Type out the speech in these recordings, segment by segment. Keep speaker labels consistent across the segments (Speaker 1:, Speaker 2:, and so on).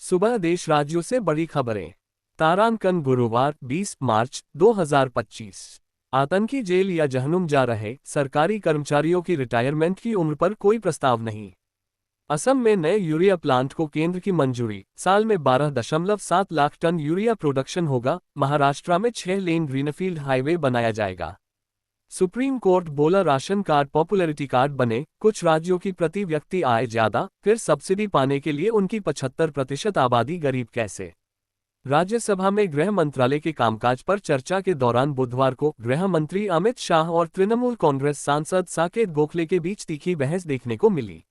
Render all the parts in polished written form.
Speaker 1: सुबह देश राज्यों से बड़ी खबरें। तारांकन गुरुवार 20 मार्च 2025। आतंकी जेल या जहन्नुम जा रहे सरकारी कर्मचारियों की रिटायरमेंट की उम्र पर कोई प्रस्ताव नहीं। असम में नए यूरिया प्लांट को केंद्र की मंजूरी, साल में 12.7 लाख टन यूरिया प्रोडक्शन होगा। महाराष्ट्र में 6 लेन ग्रीनफील्ड हाईवे बनाया जाएगा। सुप्रीम कोर्ट बोला राशन कार्ड पॉपुलैरिटी कार्ड बने, कुछ राज्यों की प्रति व्यक्ति आय ज्यादा, फिर सब्सिडी पाने के लिए उनकी 75% आबादी गरीब कैसे। राज्यसभा में गृह मंत्रालय के कामकाज पर चर्चा के दौरान बुधवार को गृह मंत्री अमित शाह और तृणमूल कांग्रेस सांसद साकेत गोखले के बीच तीखी बहस देखने को मिली।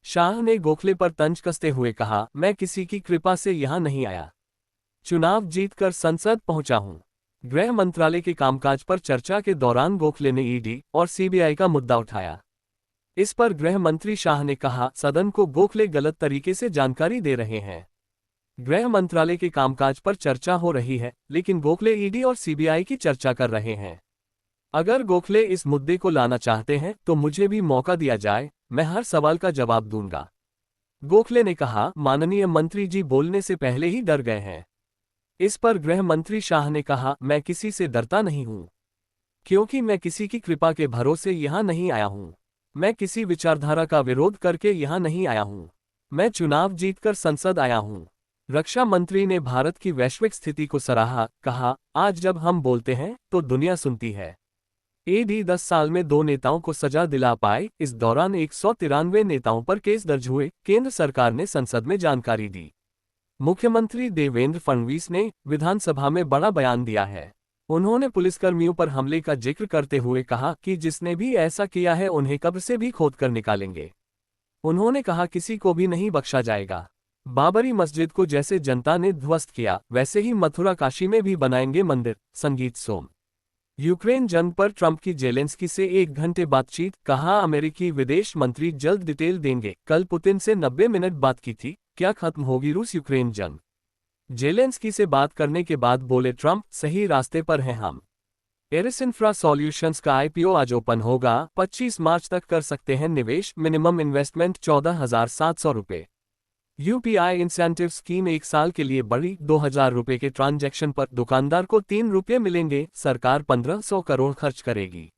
Speaker 1: शाह ने गोखले पर तंज कसते हुए कहा, मैं किसी की कृपा से यहां नहीं आया, चुनाव जीतकर संसद पहुंचा हूं। गृह मंत्रालय के कामकाज पर चर्चा के दौरान गोखले ने ईडी और सीबीआई का मुद्दा उठाया। इस पर गृह मंत्री शाह ने कहा, सदन को गोखले गलत तरीके से जानकारी दे रहे हैं। गृह मंत्रालय के कामकाज पर चर्चा हो रही है, लेकिन गोखले ईडी और सीबीआई की चर्चा कर रहे हैं। अगर गोखले इस मुद्दे को लाना चाहते हैं तो मुझे भी मौका दिया जाए, मैं हर सवाल का जवाब दूंगा। गोखले ने कहा, माननीय मंत्री जी बोलने से पहले ही डर गए हैं। इस पर गृह मंत्री शाह ने कहा, मैं किसी से डरता नहीं हूं, क्योंकि मैं किसी की कृपा के भरोसे यहां नहीं आया हूं। मैं किसी विचारधारा का विरोध करके यहां नहीं आया हूं। मैं चुनाव जीतकर संसद आया हूं। रक्षा मंत्री ने भारत की वैश्विक स्थिति को सराहा, कहा, आज जब हम बोलते हैं तो दुनिया सुनती है। ईडी 10 साल में 2 नेताओं को सजा दिला पाए। इस दौरान 193 नेताओं पर केस दर्ज हुए, केंद्र सरकार ने संसद में जानकारी दी। मुख्यमंत्री देवेंद्र फडणवीस ने विधानसभा में बड़ा बयान दिया है। उन्होंने पुलिसकर्मियों पर हमले का जिक्र करते हुए कहा कि जिसने भी ऐसा किया है उन्हें कब्र से भी खोदकर निकालेंगे। उन्होंने कहा, किसी को भी नहीं बख्शा जाएगा। बाबरी मस्जिद को जैसे जनता ने ध्वस्त किया, वैसे ही मथुरा काशी में भी बनाएंगे मंदिर। संगीत सोम। यूक्रेन जंग पर ट्रंप की जेलेंस्की से 1 घंटे बातचीत, कहा अमेरिकी विदेश मंत्री जल्द डिटेल देंगे। कल पुतिन से 90 मिनट बात की थी, क्या खत्म होगी रूस यूक्रेन जंग। जेलेंस्की से बात करने के बाद बोले ट्रंप, सही रास्ते पर हैं हम। एरिस इंफ्रा सॉल्यूशंस का आईपीओ आज ओपन होगा, 25 मार्च तक कर सकते हैं निवेश, मिनिमम इन्वेस्टमेंट 14,700 रुपये। यूपीआई इंसेंटिव स्कीम 1 साल के लिए बढ़ी, 2,000 रुपये के ट्रांजैक्शन पर दुकानदार को 3 रुपये मिलेंगे। सरकार 1,500 करोड़ खर्च करेगी।